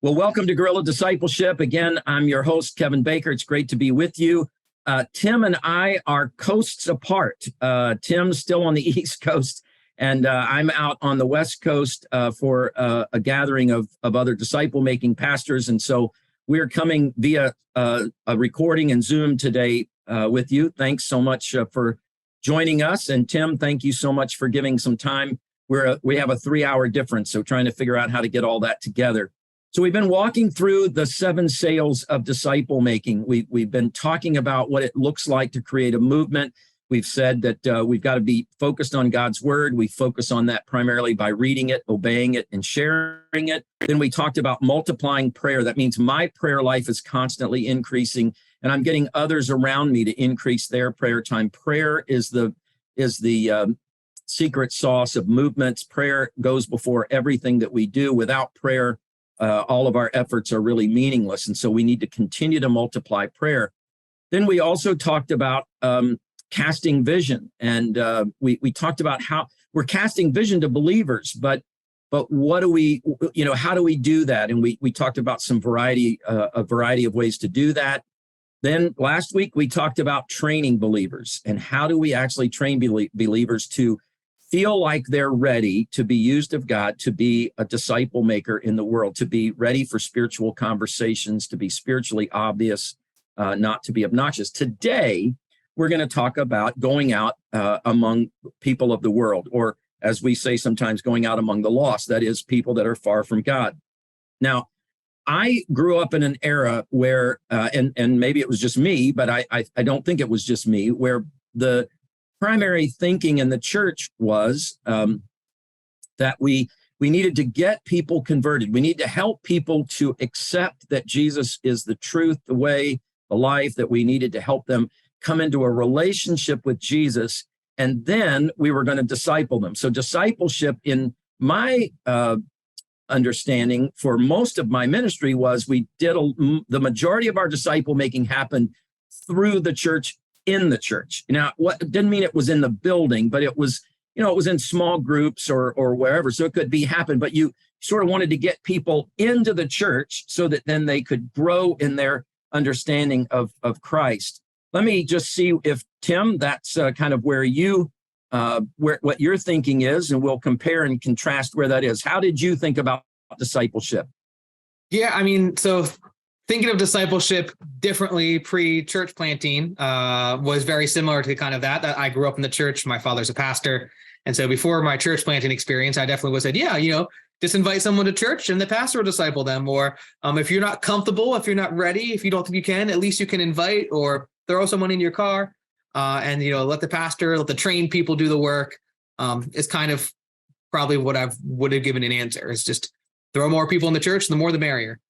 Well, welcome to Guerrilla Discipleship. Again, I'm your host, Kevin Baker. It's great to be with you. Tim and I are coasts apart. Tim's still on the East Coast, and I'm out on the West Coast for a gathering of other disciple-making pastors. And so we're coming via a recording and Zoom today with you. Thanks so much for joining us. And Tim, thank you so much for giving some time. We have a 3-hour difference, so trying to figure out how to get all that together. So we've been walking through the 7 sales of disciple making. We've been talking about what it looks like to create a movement. We've said that we've got to be focused on God's word. We focus on that primarily by reading it, obeying it, and sharing it. Then we talked about multiplying prayer. That means my prayer life is constantly increasing, and I'm getting others around me to increase their prayer time. Prayer is the secret sauce of movements. Prayer goes before everything that we do. Without prayer, all of our efforts are really meaningless. And so we need to continue to multiply prayer. Then we also talked about casting vision. And we talked about how we're casting vision to believers, but what do we, how do we do that? And we talked about a variety of ways to do that. Then last week, we talked about training believers and how do we actually train believers to feel like they're ready to be used of God, to be a disciple maker in the world, to be ready for spiritual conversations, to be spiritually obvious, not to be obnoxious. Today, we're going to talk about going out among people of the world, or as we say sometimes, going out among the lost, that is, people that are far from God. Now, I grew up in an era where, and maybe it was just me, but I don't think it was just me, where the primary thinking in the church was that we needed to get people converted. We need to help people to accept that Jesus is the truth, the way, the life, that we needed to help them come into a relationship with Jesus, and then we were going to disciple them. So discipleship, in my understanding for most of my ministry, was we did the majority of our disciple making happened through the church, in the church. Now, what didn't mean it was in the building, but it was, it was in small groups or wherever. So it could be happen, but you sort of wanted to get people into the church so that then they could grow in their understanding of Christ. Let me just see if, Tim, that's kind of where you, what your thinking is, and we'll compare and contrast where that is. How did you think about discipleship? Yeah, so thinking of discipleship differently pre-church planting was very similar to kind of that I grew up in the church. My father's a pastor. And so before my church planting experience, I definitely was said, just invite someone to church and the pastor will disciple them. Or if you're not comfortable, if you're not ready, if you don't think you can, at least you can invite or throw someone in your car and, let the trained people do the work. Is kind of probably what I would have given an answer. Is just throw more people in the church, the more the merrier.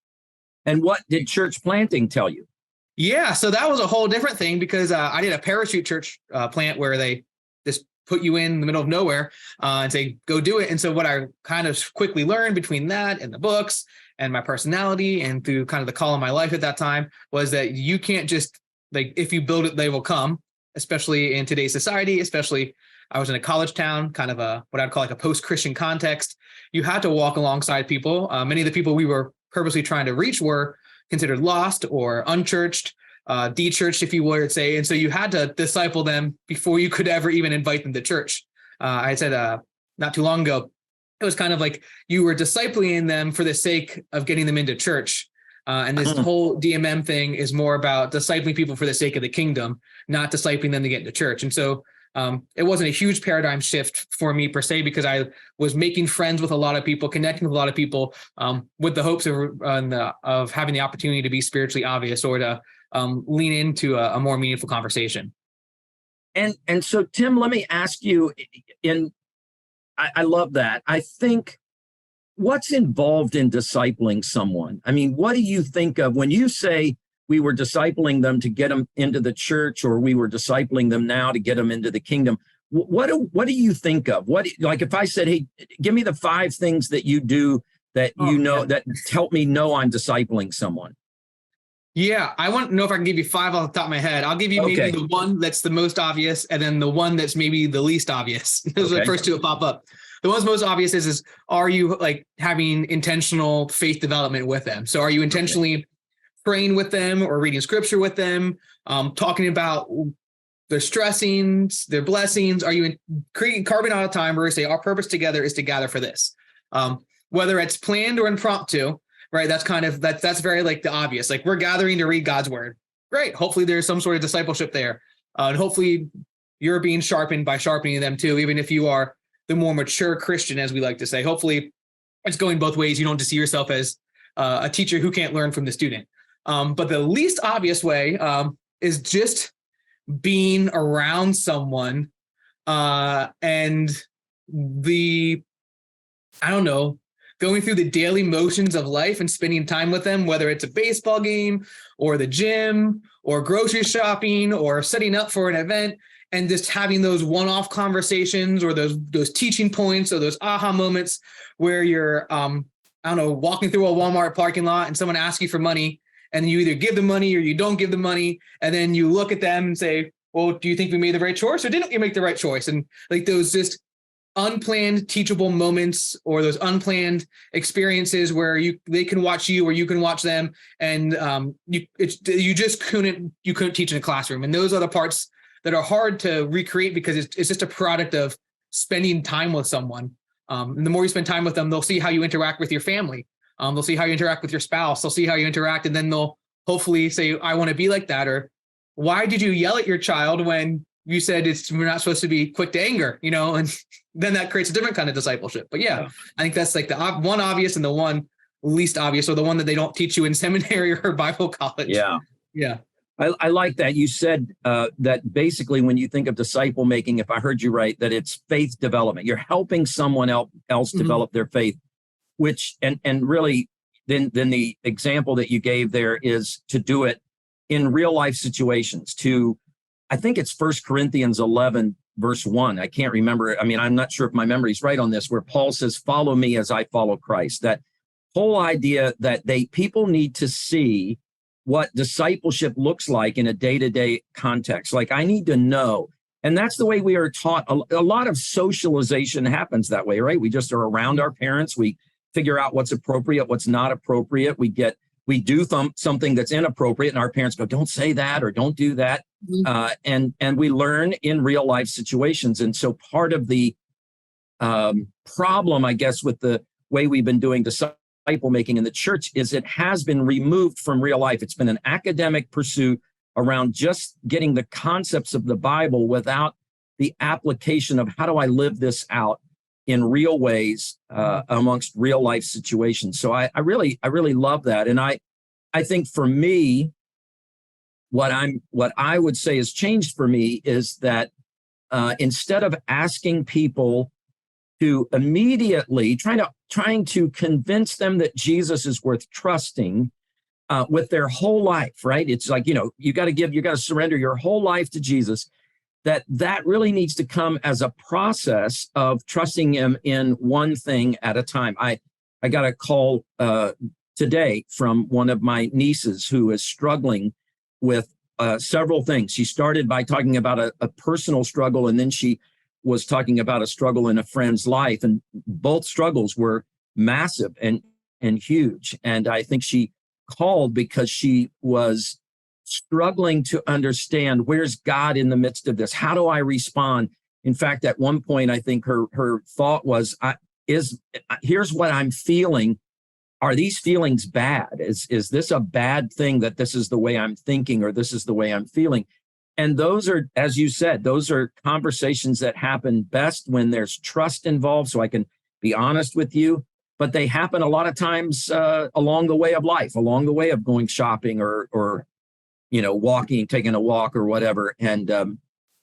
And what did church planting tell you? Yeah, so that was a whole different thing because I did a parachute church plant where they just put you in the middle of nowhere and say, go do it. And so what I kind of quickly learned between that and the books and my personality and through kind of the call of my life at that time was that you can't just, if you build it, they will come, especially in today's society, especially I was in a college town, kind of what I'd call like a post-Christian context. You had to walk alongside people. Many of the people we were purposely trying to reach were considered lost or unchurched, de-churched, if you would say. And so you had to disciple them before you could ever even invite them to church. I said not too long ago, it was kind of like you were discipling them for the sake of getting them into church. And this whole DMM thing is more about discipling people for the sake of the kingdom, not discipling them to get into church. And so it wasn't a huge paradigm shift for me per se, because I was making friends with a lot of people, connecting with a lot of people with the hopes of having the opportunity to be spiritually obvious or to lean into a more meaningful conversation. And so, Tim, let me ask you, I love that. I think, what's involved in discipling someone? I mean, what do you think of when you say we were discipling them to get them into the church, or we were discipling them now to get them into the kingdom? What do you think of? Like if I said, hey, give me the 5 things that you do that that help me know I'm discipling someone. Yeah, I want to know if I can give you five off the top of my head. I'll give you maybe Okay. the one that's the most obvious, and then the one that's maybe the least obvious. Those are the Okay. first two that pop up. The one's most obvious is are you like having intentional faith development with them? So are you intentionally praying with them or reading scripture with them, talking about their stressings, their blessings? Are you carving out a time where you say our purpose together is to gather for this? Whether it's planned or impromptu, right? That's very like the obvious. Like we're gathering to read God's word. Great. Hopefully there's some sort of discipleship there, and hopefully you're being sharpened by sharpening them too. Even if you are the more mature Christian, as we like to say, hopefully it's going both ways. You don't just see yourself as a teacher who can't learn from the student. But the least obvious way is just being around someone and I don't know, going through the daily motions of life and spending time with them, whether it's a baseball game or the gym or grocery shopping or setting up for an event, and just having those one-off conversations or those teaching points or those aha moments where you're, I don't know, walking through a Walmart parking lot and someone asks you for money, and you either give the money or you don't give the money, and then you look at them and say, well, do you think we made the right choice or didn't we make the right choice? And like those just unplanned teachable moments or those unplanned experiences where they can watch you or you can watch them, and you couldn't teach in a classroom. And those are the parts that are hard to recreate because it's just a product of spending time with someone. And the more you spend time with them, they'll see how you interact with your family. They'll see how you interact with your spouse. They'll see how you interact, and then they'll hopefully say, I want to be like that. Or why did you yell at your child when you said we're not supposed to be quick to anger, and then that creates a different kind of discipleship. But yeah, I think that's like the one obvious and the one least obvious, or the one that they don't teach you in seminary or Bible college. Yeah. Yeah. I like that. You said that basically when you think of disciple making, if I heard you right, that it's faith development. You're helping someone else develop their faith, which and really then the example that you gave there is to do it in real life situations. I think it's 1 Corinthians 11, verse 1. I can't remember. I mean, I'm not sure if my memory is right on this, where Paul says, follow me as I follow Christ. That whole idea that people need to see what discipleship looks like in a day-to-day context. Like I need to know. And that's the way we are taught. A lot of socialization happens that way, right? We just are around our parents. We figure out what's appropriate, what's not appropriate. We do something that's inappropriate, and our parents go, don't say that or don't do that. And we learn in real life situations. And so part of the problem, I guess, with the way we've been doing disciple making in the church is it has been removed from real life. It's been an academic pursuit around just getting the concepts of the Bible without the application of how do I live this out in real ways amongst real life situations. So I really love that. And I think for me, what I would say has changed for me is that instead of asking people to immediately trying to convince them that Jesus is worth trusting with their whole life, right? It's like, you got to surrender your whole life to Jesus. That really needs to come as a process of trusting him in one thing at a time. I got a call today from one of my nieces who is struggling with several things. She started by talking about a personal struggle, and then she was talking about a struggle in a friend's life. And both struggles were massive and huge. And I think she called because she was struggling to understand, where's God in the midst of this? How do I respond? In fact, at one point, I think her thought was, here's what I'm feeling. Are these feelings bad? Is this a bad thing that this is the way I'm thinking or this is the way I'm feeling? And those are, as you said, those are conversations that happen best when there's trust involved, so I can be honest with you. But they happen a lot of times along the way of life, along the way of going shopping or walking, taking a walk or whatever. And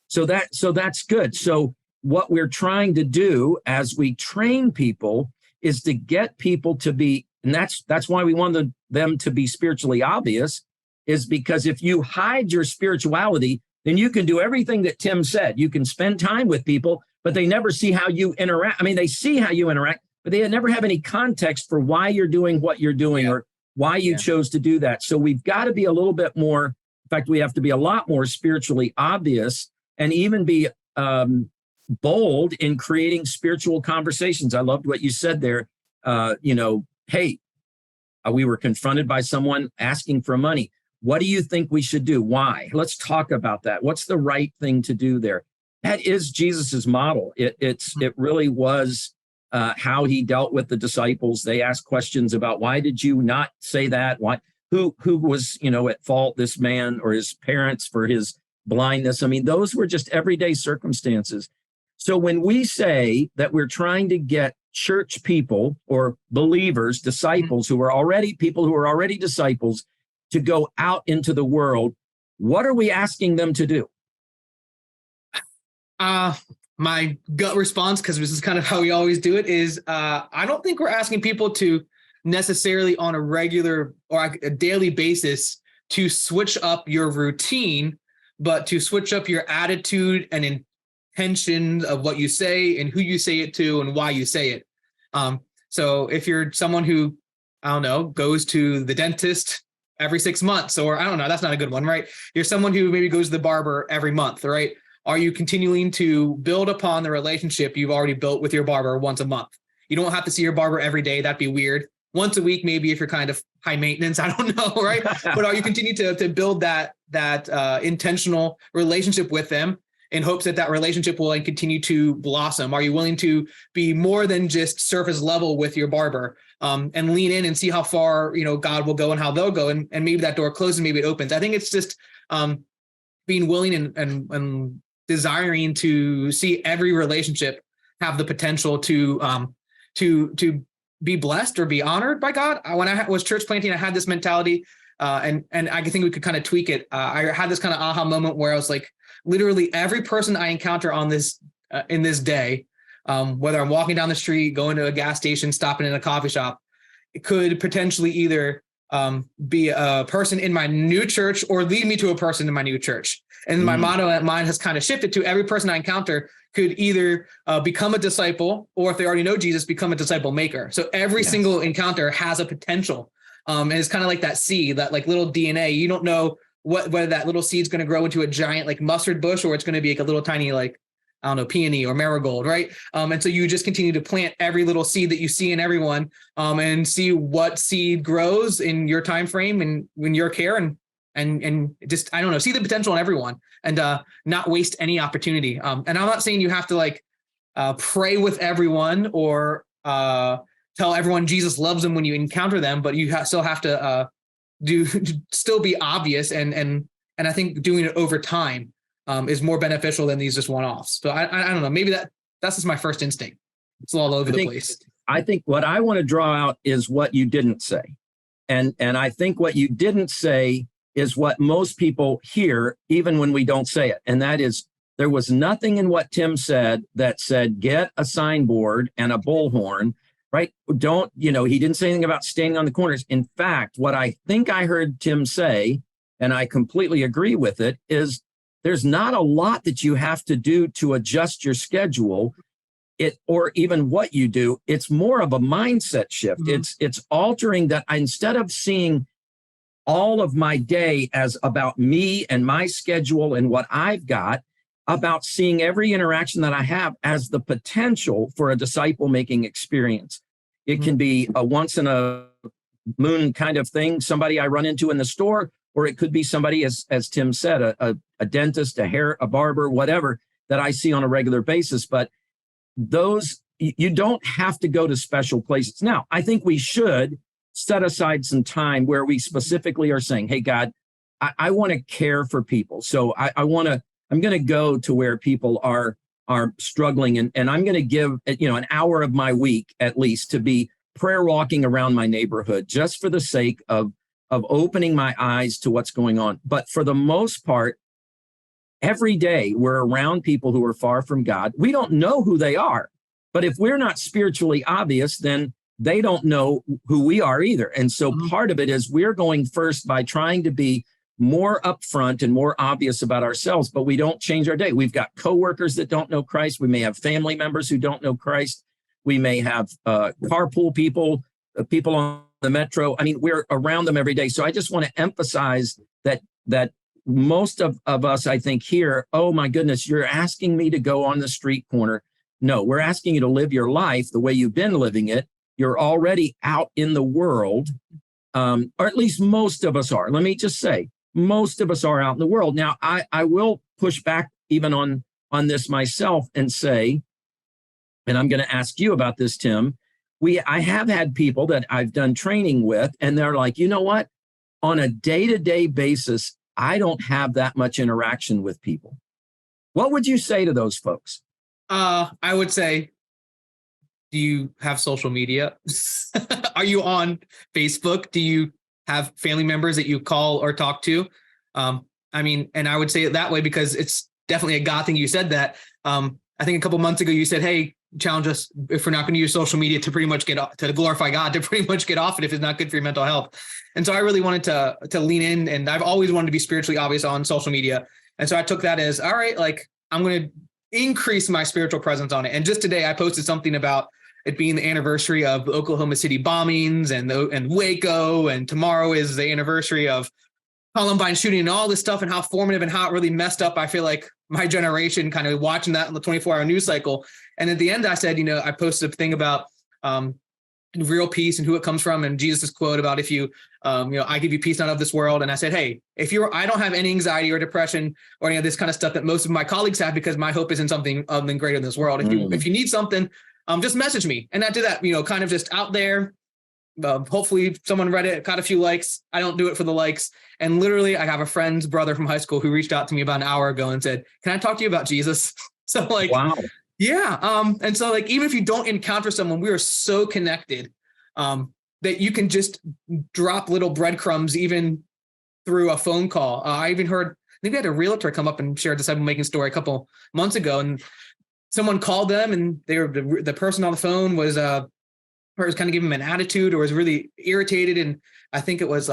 so that's good. So what we're trying to do as we train people is to get people to be, and that's why we want them to be spiritually obvious, is because if you hide your spirituality, then you can do everything that Tim said. You can spend time with people, but they never see how you interact. I mean, they see how you interact, but they never have any context for why you're doing what you're doing, why you Yeah. chose to do that. So we've got to be a little bit more, in fact, we have to be a lot more spiritually obvious and even be bold in creating spiritual conversations. I loved what you said there. Hey, we were confronted by someone asking for money. What do you think we should do? Why? Let's talk about that. What's the right thing to do there? That is Jesus's model. It really was how he dealt with the disciples. They asked questions about, why did you not say that? Why? Who was at fault? This man or his parents for his blindness? I mean, those were just everyday circumstances. So when we say that we're trying to get church people or believers, disciples who are already disciples, to go out into the world, what are we asking them to do? My gut response, because this is kind of how we always do it, is I don't think we're asking people to necessarily on a regular or a daily basis to switch up your routine, but to switch up your attitude and intention of what you say and who you say it to and why you say it. So if you're someone who, I don't know, goes to the dentist every 6 months, or I don't know, that's not a good one, right? You're someone who maybe goes to the barber every month, right? Are you continuing to build upon the relationship you've already built with your barber once a month? You don't have to see your barber every day. That'd be weird. Once a week, maybe, if you're kind of high maintenance, I don't know, right? But are you continuing to build that intentional relationship with them in hopes that relationship will continue to blossom? Are you willing to be more than just surface level with your barber and lean in and see how far God will go and how they'll go, and maybe that door closes, maybe it opens. I think it's just being willing and desiring to see every relationship have the potential to be blessed or be honored by God. When I was church planting, I had this mentality, and I think we could kind of tweak it. I had this kind of aha moment where I was like, literally every person I encounter on this in this day, whether I'm walking down the street, going to a gas station, stopping in a coffee shop, it could potentially either be a person in my new church or lead me to a person in my new church. And my motto at mine has kind of shifted to every person I encounter could either become a disciple, or if they already know Jesus, become a disciple maker. So every single encounter has a potential. And it's kind of like that seed, that like little DNA. You don't know whether that little seed's going to grow into a giant like mustard bush, or it's going to be like a little tiny, like, I don't know, peony or marigold, right? And so you just continue to plant every little seed that you see in everyone, and see what seed grows in your time frame and in your care, and just, I don't know, see the potential in everyone, and not waste any opportunity. And I'm not saying you have to like pray with everyone or tell everyone Jesus loves them when you encounter them, but you still have to still be obvious, and I think doing it over time is more beneficial than these just one-offs. So I don't know, maybe that's just my first instinct. It's all over the place. I think what I want to draw out is what you didn't say. And I think what you didn't say is what most people hear, even when we don't say it. And that is, there was nothing in what Tim said that said, get a signboard and a bullhorn, right? He didn't say anything about standing on the corners. In fact, what I think I heard Tim say, and I completely agree with it, is there's not a lot that you have to do to adjust your schedule, or even what you do. It's more of a mindset shift. It's altering that. Instead of seeing all of my day as about me and my schedule and what I've got, about seeing every interaction that I have as the potential for a disciple-making experience. It can be a once in a moon kind of thing, somebody I run into in the store, or it could be somebody, as Tim said, a dentist, a barber, whatever, that I see on a regular basis. But those, you don't have to go to special places. Now, I think we should set aside some time where we specifically are saying, hey, God, I want to care for people. So I'm going to go to where people are struggling, and I'm going to give, an hour of my week at least to be prayer walking around my neighborhood, just for the sake of opening my eyes to what's going on. But for the most part, every day we're around people who are far from God. We don't know who they are, but if we're not spiritually obvious, then they don't know who we are either. And so part of it is we're going first by trying to be more upfront and more obvious about ourselves, but we don't change our day. We've got coworkers that don't know Christ. We may have family members who don't know Christ. We may have carpool people on the metro. I mean, we're around them every day. So I just want to emphasize that most of us, I think here, oh my goodness, you're asking me to go on the street corner. No, we're asking you to live your life the way you've been living it. You're already out in the world, or at least most of us are. Let me just say, most of us are out in the world. Now, I will push back even on this myself and say, and I'm going to ask you about this, Tim. I have had people that I've done training with, and they're like, you know what? On a day-to-day basis, I don't have that much interaction with people. What would you say to those folks? I would say, do you have social media? Are you on Facebook? Do you have family members that you call or talk to? I mean, and I would say it that way because it's definitely a God thing. You said that. I think a couple months ago you said, hey, challenge us if we're not going to use social media to pretty much to glorify God, to pretty much get off it if it's not good for your mental health. And so I really wanted to lean in, and I've always wanted to be spiritually obvious on social media. And so I took that as, all right, like I'm going to increase my spiritual presence on it. And just today I posted something about it being the anniversary of Oklahoma City bombings and Waco. And tomorrow is the anniversary of Columbine shooting and all this stuff, and how formative and how it really messed up, I feel like, my generation, kind of watching that in the 24-hour news cycle. And at the end, I said, I posted a thing about real peace and who it comes from, and Jesus' quote about if you, I give you peace not of this world. And I said, hey, I don't have any anxiety or depression or any of this kind of stuff that most of my colleagues have, because my hope is in something other than greater than this world. If you need something, just message me. And I did that, kind of just out there. Hopefully someone read it, got a few likes. I don't do it for the likes. And literally I have a friend's brother from high school who reached out to me about an hour ago and said, can I talk to you about Jesus? So like, wow. Yeah. And so like, even if you don't encounter someone, we are so connected that you can just drop little breadcrumbs even through a phone call. I even heard, I think we had a realtor come up and share a disciple making story a couple months ago, and someone called them, and the person on the phone was kind of giving him an attitude or was really irritated. And I think it was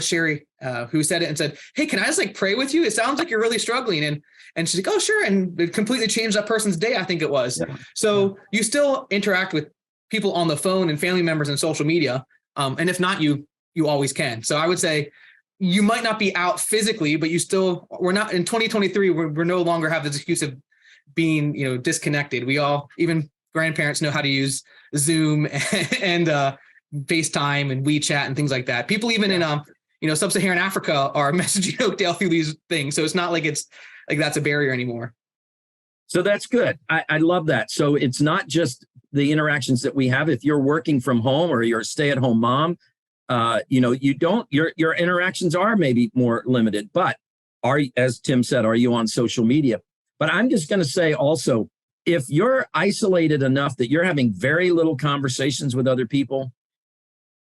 Sherry who said it and said, hey, can I just like pray with you? It sounds like you're really struggling. And she's like, oh, sure. And it completely changed that person's day, I think it was. Yeah. So you still interact with people on the phone and family members and social media. And if not, you always can. So I would say you might not be out physically, but we're not in 2023. We're no longer have this excuse of being, disconnected. We all, even grandparents, know how to use Zoom and FaceTime and WeChat and things like that. People even in sub-Saharan Africa are messaging Oakdale through these things. So it's not like it's like that's a barrier anymore. So that's good. I love that. So it's not just the interactions that we have. If you're working from home or you're a stay-at-home mom, your interactions are maybe more limited. But as Tim said, are you on social media? But I'm just going to say also, if you're isolated enough that you're having very little conversations with other people,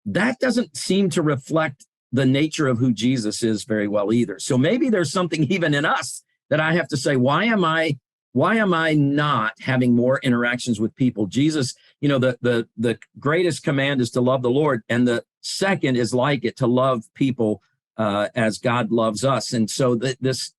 that doesn't seem to reflect the nature of who Jesus is very well either. So maybe there's something even in us that I have to say, why am I not having more interactions with people? Jesus, the greatest command is to love the Lord. And the second is like it, to love people as God loves us. And so this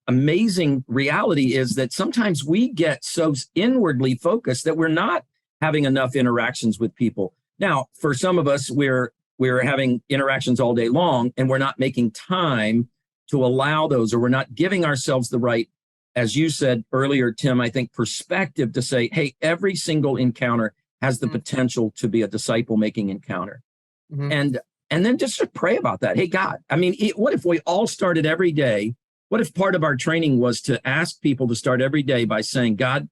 amazing reality is that sometimes we get so inwardly focused that we're not having enough interactions with people. Now, for some of us, we're having interactions all day long, and we're not making time to allow those, or we're not giving ourselves the right, as you said earlier, Tim, I think, perspective to say, hey, every single encounter has the potential to be a disciple-making encounter. Mm-hmm. And then just to pray about that. Hey, God, I mean, what if we all started every day? What if part of our training was to ask people to start every day by saying, God,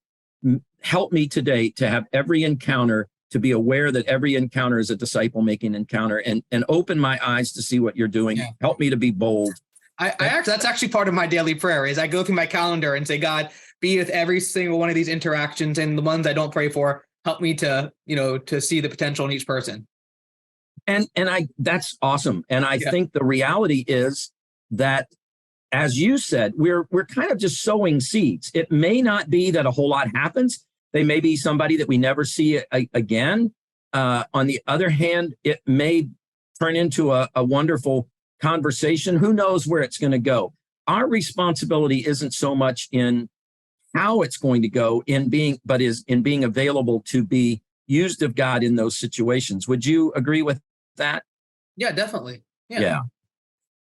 help me today to have every encounter, to be aware that every encounter is a disciple-making encounter, and open my eyes to see what you're doing. Yeah. Help me to be bold. That's actually part of my daily prayer is I go through my calendar and say, God, be with every single one of these interactions, and the ones I don't pray for, help me to see the potential in each person. And that's awesome. And I think the reality is that, as you said, we're kind of just sowing seeds. It may not be that a whole lot happens. They may be somebody that we never see again. On the other hand, it may turn into a wonderful conversation. Who knows where it's going to go? Our responsibility isn't so much in how it's going to go, but is in being available to be used of God in those situations. Would you agree with that? Yeah, definitely. Yeah.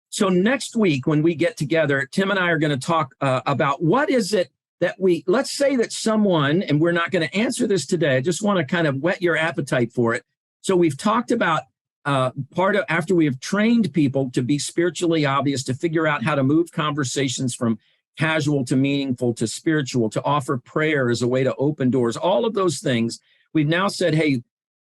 So next week when we get together, Tim and I are going to talk about what is it that let's say that someone, and we're not going to answer this today. I just want to kind of whet your appetite for it. So we've talked about after we have trained people to be spiritually obvious, to figure out how to move conversations from casual to meaningful to spiritual, to offer prayer as a way to open doors, all of those things. We've now said, hey,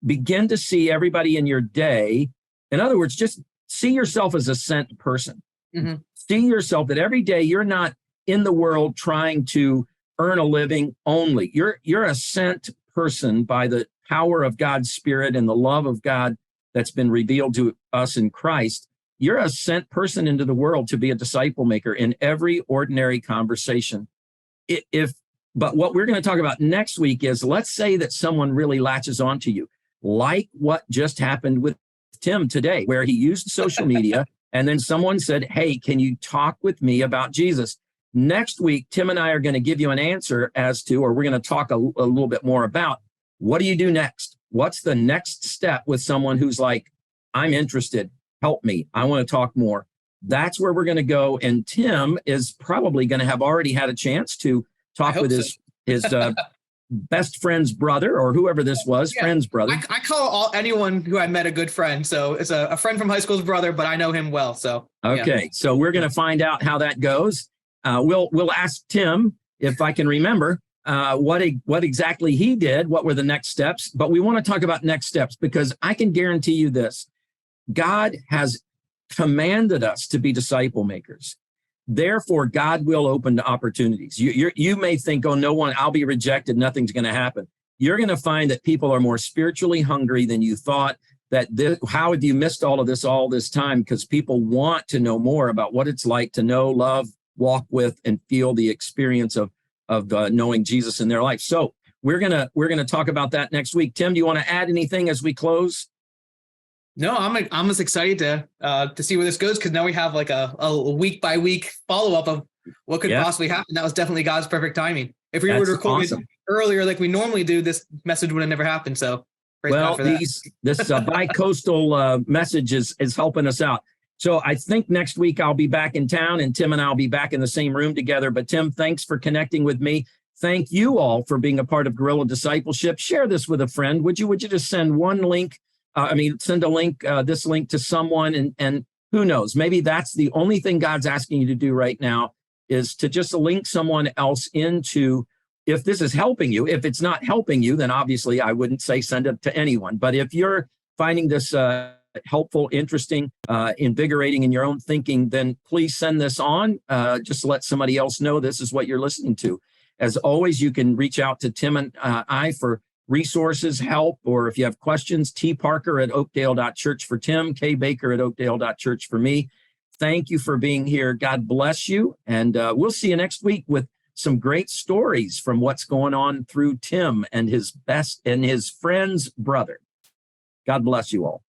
begin to see everybody in your day. In other words, just see yourself as a sent person. Mm-hmm. See yourself that every day you're not in the world trying to earn a living only. You're a sent person by the power of God's Spirit and the love of God that's been revealed to us in Christ. You're a sent person into the world to be a disciple maker in every ordinary conversation. But what we're going to talk about next week is, let's say that someone really latches onto you, like what just happened with Tim today, where he used social media and then someone said, hey, can you talk with me about Jesus? Next week, Tim and I are going to give you an answer as to, or we're going to talk a little bit more about, what do you do next? What's the next step with someone who's like, I'm interested, help me, I want to talk more. That's where we're going to go. And Tim is probably going to have already had a chance to talk with his best friend's brother, or whoever this was, friend's brother. I call anyone who I met a good friend. So it's a friend from high school's brother, but I know him well. So okay, so we're going to find out how that goes. We'll ask Tim, if I can remember, what exactly he did, what were the next steps. But we want to talk about next steps, because I can guarantee you this: God has commanded us to be disciple makers. Therefore, God will open opportunities. You may think, oh, no one, I'll be rejected, nothing's going to happen. You're going to find that people are more spiritually hungry than you thought. How have you missed all of this all this time? Because people want to know more about what it's like to know, love, walk with, and feel the experience of knowing Jesus in their life. So we're gonna talk about that next week. Tim, do you want to add anything as we close? No, I'm just excited to see where this goes, because now we have like a week by week follow up of what could possibly happen. That was definitely God's perfect timing. If we were to record it earlier like we normally do, this message would have never happened. So praise God for that. This bi-coastal message is helping us out. So I think next week I'll be back in town, and Tim and I'll be back in the same room together. But Tim, thanks for connecting with me. Thank you all for being a part of Guerrilla Discipleship. Share this with a friend. Would you just send one link? Send a link, this link to someone, and who knows, maybe that's the only thing God's asking you to do right now, is to just link someone else into, if this is helping you. If it's not helping you, then obviously I wouldn't say send it to anyone. But if you're finding this helpful, interesting, invigorating in your own thinking, then please send this on. Just let somebody else know this is what you're listening to. As always, you can reach out to Tim and I for resources, help, or if you have questions, tparker@oakdale.church for Tim, kbaker@oakdale.church for me. Thank you for being here. God bless you. And we'll see you next week with some great stories from what's going on through Tim and his friend's brother. God bless you all.